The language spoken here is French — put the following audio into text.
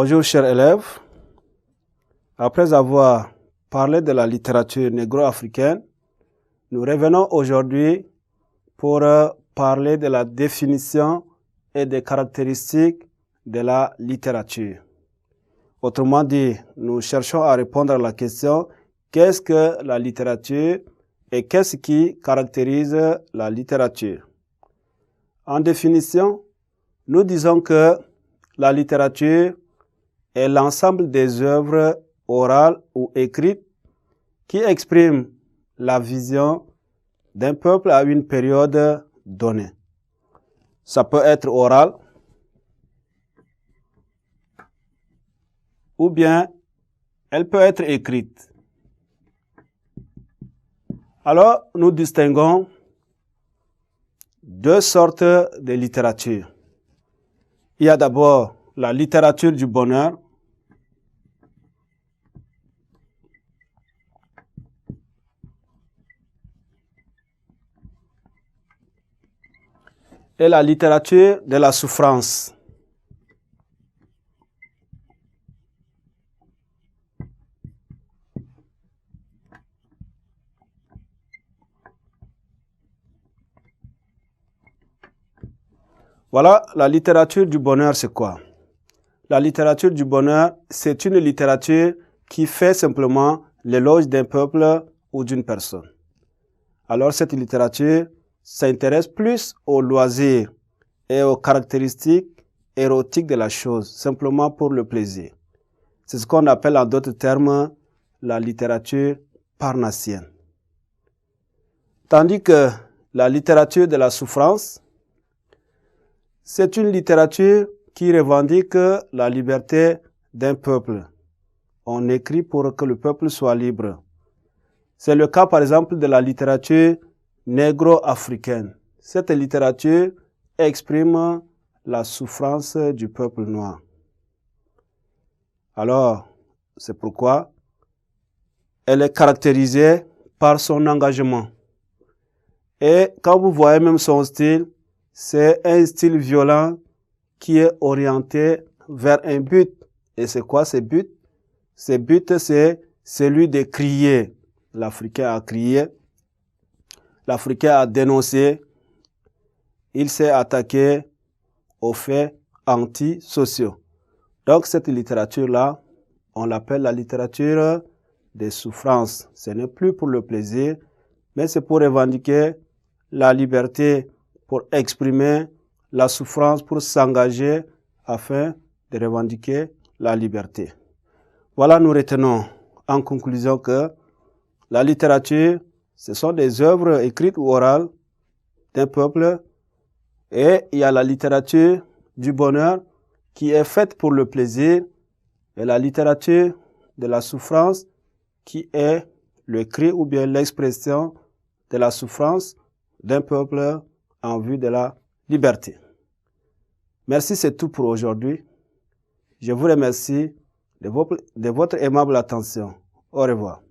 Bonjour chers élèves. Après avoir parlé de la littérature négro-africaine, nous revenons aujourd'hui pour parler de la définition et des caractéristiques de la littérature. Autrement dit, nous cherchons à répondre à la question qu'est-ce que la littérature et qu'est-ce qui caractérise la littérature. En définition, nous disons que la littérature est l'ensemble des œuvres orales ou écrites qui expriment la vision d'un peuple à une période donnée. Ça peut être oral ou bien elle peut être écrite. Alors, nous distinguons deux sortes de littérature. Il y a d'abord la littérature du bonheur et la littérature de la souffrance. Voilà, la littérature du bonheur, c'est quoi? La littérature du bonheur, c'est une littérature qui fait simplement l'éloge d'un peuple ou d'une personne. Alors, cette littérature s'intéresse plus aux loisirs et aux caractéristiques érotiques de la chose, simplement pour le plaisir. C'est ce qu'on appelle en d'autres termes la littérature parnassienne. Tandis que la littérature de la souffrance, c'est une littérature qui revendique la liberté d'un peuple. On écrit pour que le peuple soit libre. C'est le cas, par exemple, de la littérature négro-africaine. Cette littérature exprime la souffrance du peuple noir. Alors, c'est pourquoi elle est caractérisée par son engagement. Et quand vous voyez même son style, c'est un style violent qui est orienté vers un but. Et c'est quoi ce but? Ce but, c'est celui de crier. L'Africain a crié. L'Africain a dénoncé. Il s'est attaqué aux faits antisociaux. Donc cette littérature-là, on l'appelle la littérature des souffrances. Ce n'est plus pour le plaisir, mais c'est pour revendiquer la liberté, pour exprimer la souffrance, pour s'engager afin de revendiquer la liberté. Voilà, nous retenons en conclusion que la littérature, ce sont des œuvres écrites ou orales d'un peuple, et il y a la littérature du bonheur qui est faite pour le plaisir, et la littérature de la souffrance qui est le cri ou bien l'expression de la souffrance d'un peuple en vue de la liberté. Merci, c'est tout pour aujourd'hui. Je vous remercie de votre aimable attention. Au revoir.